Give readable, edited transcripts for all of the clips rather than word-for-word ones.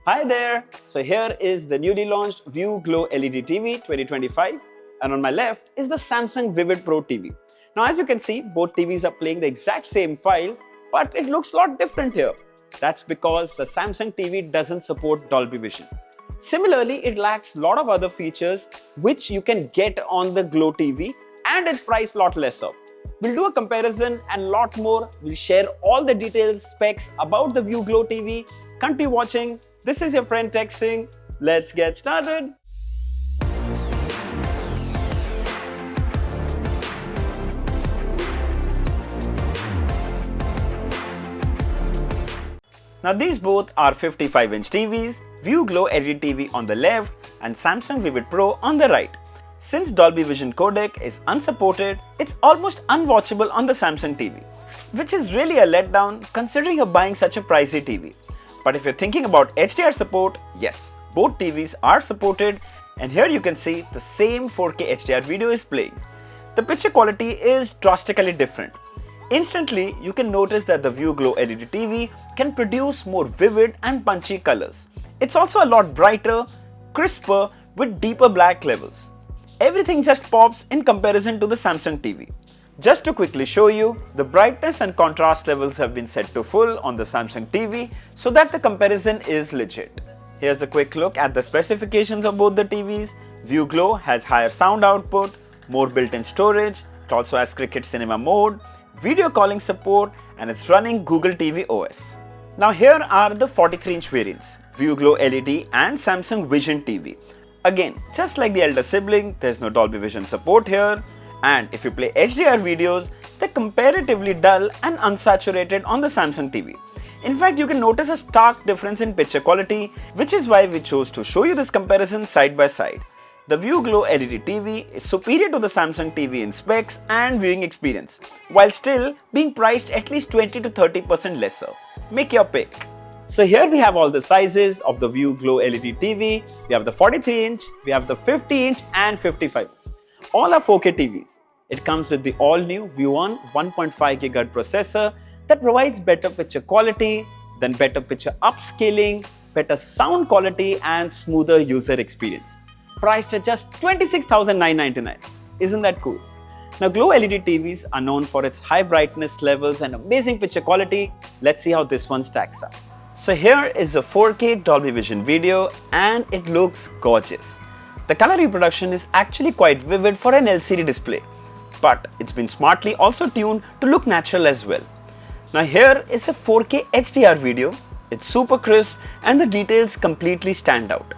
Hi there! So here is the newly launched View Glow LED TV 2025, and on my left is the Samsung Vivid Pro TV. Now as you can see, both TVs are playing the exact same file, but it looks a lot different here. That's because the Samsung TV doesn't support Dolby Vision. Similarly, it lacks a lot of other features which you can get on the Glow TV, and it's priced a lot lesser. We'll do a comparison and lot more. We'll share all the details, specs about the View Glow TV. Continue watching. This is your friend Texting. Let's get started. Now these both are 55-inch TVs, View Glow LED TV on the left and Samsung Vivid Pro on the right. Since Dolby Vision codec is unsupported, it's almost unwatchable on the Samsung TV, which is really a letdown considering you're buying such a pricey TV. But if you're thinking about HDR support, yes, both TVs are supported, and here you can see the same 4K HDR video is playing. The picture quality is drastically different. Instantly, you can notice that the View Glow LED TV can produce more vivid and punchy colors. It's also a lot brighter, crisper with deeper black levels. Everything just pops in comparison to the Samsung TV. Just to quickly show you, the brightness and contrast levels have been set to full on the Samsung TV so that the comparison is legit. Here's a quick look at the specifications of both the TVs. View Glow has higher sound output, more built-in storage, it also has Cricket Cinema mode, video calling support, and it's running Google TV OS. Now here are the 43-inch variants, View Glow LED and Samsung Vision TV. Again, just like the elder sibling, there's no Dolby Vision support here, and if you play HDR videos, they're comparatively dull and unsaturated on the Samsung TV. In fact, you can notice a stark difference in picture quality, which is why we chose to show you this comparison side by side. The View Glow LED TV is superior to the Samsung TV in specs and viewing experience, while still being priced at least 20 to 30% lesser. Make your pick. So here we have all the sizes of the View Glow LED TV. We have the 43-inch, we have the 50-inch and 55-inch. All are 4K TVs. It comes with the all-new View-On 1.5 GHz processor that provides better picture quality, then better picture upscaling, better sound quality and smoother user experience. Priced at just $26,999. Isn't that cool? Now Glow LED TVs are known for its high brightness levels and amazing picture quality. Let's see how this one stacks up. So here is a 4K Dolby Vision video and it looks gorgeous. The color reproduction is actually quite vivid for an LCD display, but it's been smartly also tuned to look natural as well. Now here is a 4K HDR video. It's super crisp and the details completely stand out.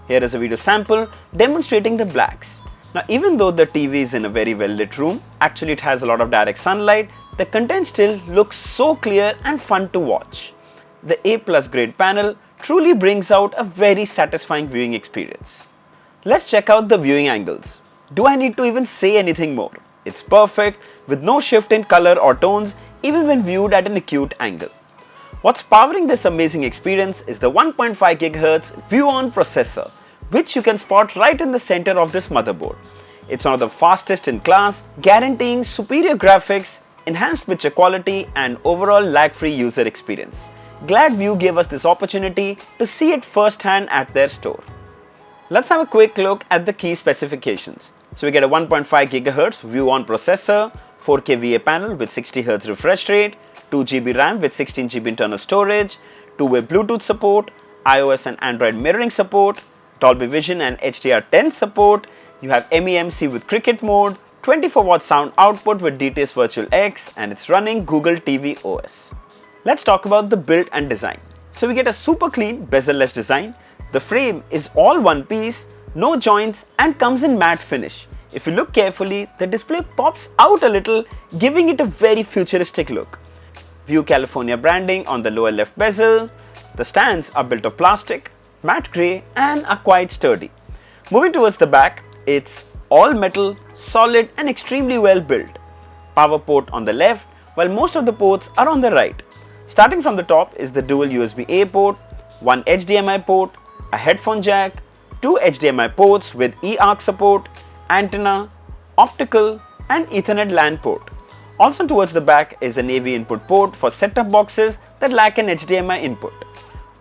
Here is a video sample demonstrating the blacks. Now even though the TV is in a very well lit room, actually it has a lot of direct sunlight, the content still looks so clear and fun to watch. The A+ grade panel truly brings out a very satisfying viewing experience. Let's check out the viewing angles. Do I need to even say anything more? It's perfect with no shift in color or tones even when viewed at an acute angle. What's powering this amazing experience is the 1.5 GHz View-On processor, which you can spot right in the center of this motherboard. It's one of the fastest in class, guaranteeing superior graphics, enhanced picture quality and overall lag-free user experience. Glad View gave us this opportunity to see it firsthand at their store. Let's have a quick look at the key specifications. So we get a 1.5 GHz View-On processor, 4K VA panel with 60 Hz refresh rate, 2 GB RAM with 16 GB internal storage, two-way Bluetooth support, iOS and Android mirroring support, Dolby Vision and HDR10 support, you have MEMC with Cricket mode, 24-watt sound output with DTS Virtual X, and it's running Google TV OS. Let's talk about the build and design. So we get a super clean bezel-less design. The frame is all one piece, no joints and comes in matte finish. If you look carefully, the display pops out a little, giving it a very futuristic look. View California branding on the lower left bezel. The stands are built of plastic, matte grey and are quite sturdy. Moving towards the back, it's all metal, solid and extremely well built. Power port on the left, while most of the ports are on the right. Starting from the top is the dual USB-A port, one HDMI port, a headphone jack, two HDMI ports with eARC support, antenna, optical and Ethernet LAN port. Also towards the back is an AV input port for set-top boxes that lack an HDMI input.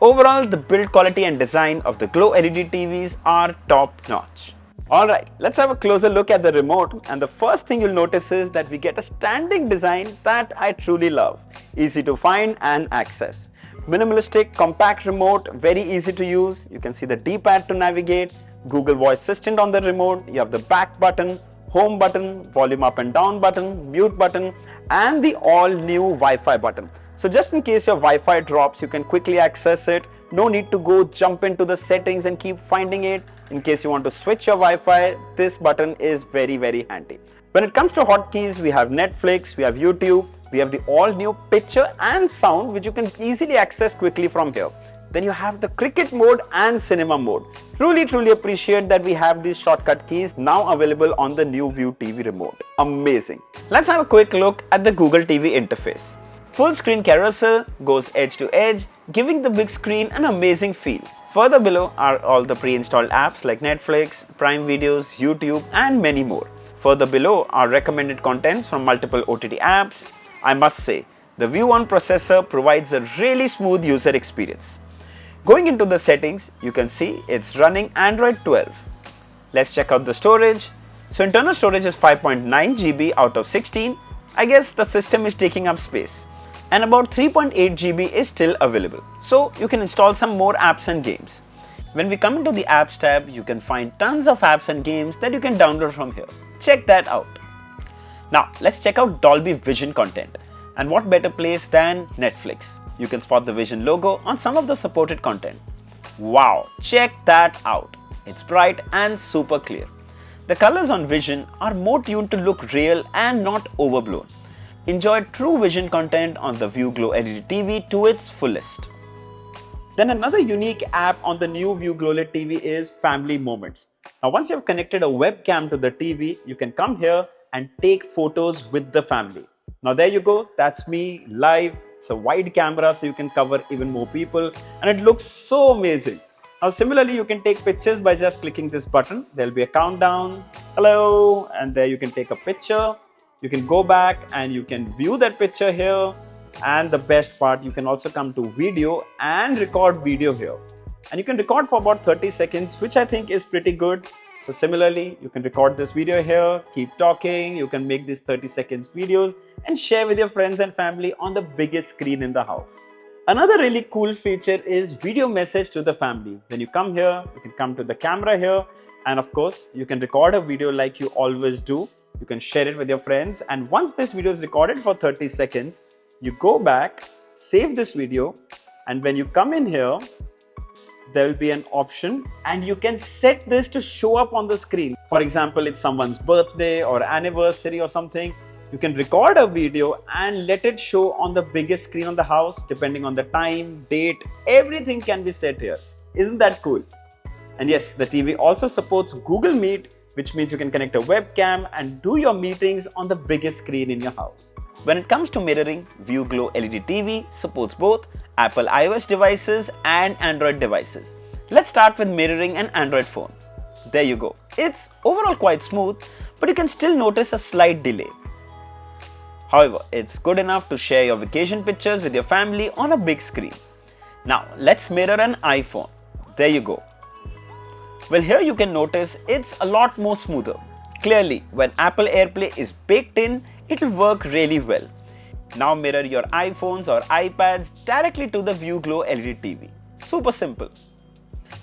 Overall, the build quality and design of the Glow LED TVs are top notch. Alright, let's have a closer look at the remote, and the first thing you'll notice is that we get a standing design that I truly love. Easy to find and access. Minimalistic, compact remote, very easy to use. You can see the D-pad to navigate, Google Voice Assistant on the remote, you have the back button, home button, volume up and down button, mute button, and the all-new Wi-Fi button. So just in case your Wi-Fi drops, you can quickly access it. No need to go jump into the settings and keep finding it. In case you want to switch your Wi-Fi, this button is very, very handy. When it comes to hotkeys, we have Netflix, we have YouTube, we have the all-new picture and sound, which you can easily access quickly from here. Then you have the cricket mode and cinema mode. Truly appreciate that we have these shortcut keys now available on the new View TV remote. Amazing. Let's have a quick look at the Google TV interface. Full screen carousel goes edge to edge, giving the big screen an amazing feel. Further below are all the pre-installed apps like Netflix, Prime Videos, YouTube, and many more. Further below are recommended contents from multiple OTT apps. I must say, the View One processor provides a really smooth user experience. Going into the settings, you can see it's running Android 12. Let's check out the storage. So internal storage is 5.9 GB out of 16. I guess the system is taking up space. And about 3.8 GB is still available. So you can install some more apps and games. When we come into the apps tab, you can find tons of apps and games that you can download from here. Check that out. Now let's check out Dolby Vision content. And what better place than Netflix? You can spot the Vision logo on some of the supported content. Wow, check that out. It's bright and super clear. The colors on Vision are more tuned to look real and not overblown. Enjoy true Vision content on the View Glow LED TV to its fullest. Then another unique app on the new View Glow LED TV is Family Moments. Now once you have connected a webcam to the TV, you can come here and take photos with the family. Now there you go, that's me live. It's a wide camera so you can cover even more people and it looks so amazing. Now similarly, you can take pictures by just clicking this button. There'll be a countdown, hello, and there you can take a picture. You can go back and you can view that picture here. And the best part, you can also come to video and record video here. And you can record for about 30 seconds, which I think is pretty good. So similarly, you can record this video here, keep talking, you can make these 30 seconds videos and share with your friends and family on the biggest screen in the house. Another really cool feature is video message to the family. When you come here, you can come to the camera here, and of course, you can record a video like you always do. You can share it with your friends, and once this video is recorded for 30 seconds, you go back, save this video, and when you come in here, there will be an option and you can set this to show up on the screen. For example, it's someone's birthday or anniversary or something. You can record a video and let it show on the biggest screen on the house, depending on the time, date, everything can be set here. Isn't that cool? And yes, the TV also supports Google Meet, which means you can connect a webcam and do your meetings on the biggest screen in your house. When it comes to mirroring, View Glow LED TV supports both Apple iOS devices and Android devices. Let's start with mirroring an Android phone. There you go. It's overall quite smooth, but you can still notice a slight delay. However, it's good enough to share your vacation pictures with your family on a big screen. Now, let's mirror an iPhone. There you go. Well, here you can notice it's a lot more smoother. Clearly, when Apple AirPlay is baked in, it'll work really well. Now mirror your iPhones or iPads directly to the View Glow LED TV. Super simple.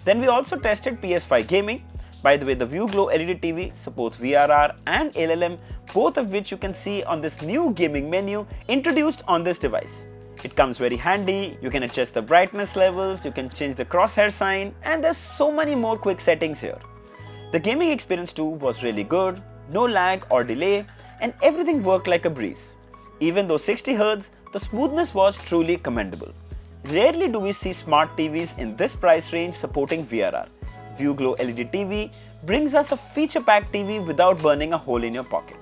Then we also tested PS5 gaming. By the way, the View Glow LED TV supports VRR and LLM, both of which you can see on this new gaming menu introduced on this device. It comes very handy. You can adjust the brightness levels, you can change the crosshair sign, and there's so many more quick settings here. The gaming experience too was really good, no lag or delay, and everything worked like a breeze. Even though 60Hz, the smoothness was truly commendable. Rarely do we see smart TVs in this price range supporting VRR. View Glow LED TV brings us a feature-packed TV without burning a hole in your pocket.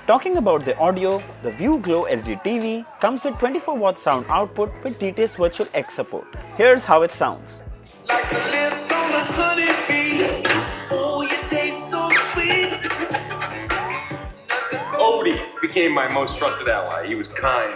Talking about the audio, the View Glow LED TV comes with 24-watt sound output with DTS Virtual X support. Here's how it sounds. Like the lips on a honeybee. Oh, you taste so sweet. Odie became my most trusted ally. He was kind.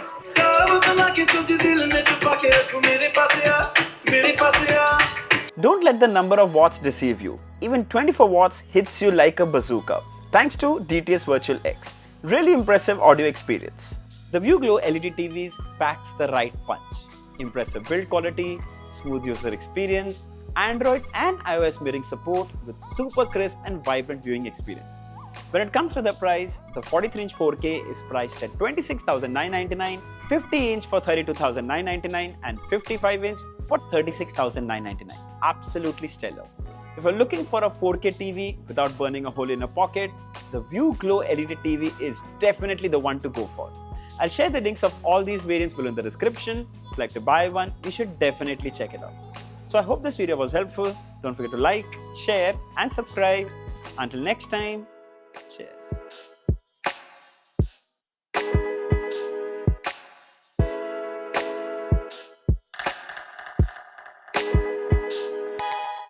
Don't let the number of watts deceive you. Even 24 watts hits you like a bazooka, thanks to DTS Virtual X. Really impressive audio experience. The ViewGlow LED TVs packs the right punch. Impressive build quality, smooth user experience, Android and iOS mirroring support with super crisp and vibrant viewing experience. When it comes to the price, the 43-inch 4K is priced at $26,999, 50-inch for $32,999 and 55-inch for $36,999. Absolutely stellar. If you're looking for a 4K TV without burning a hole in a pocket, the ViewGlow LED TV is definitely the one to go for. I'll share the links of all these variants below in the description. If you'd like to buy one, you should definitely check it out. So I hope this video was helpful. Don't forget to like, share and subscribe. Until next time, cheers.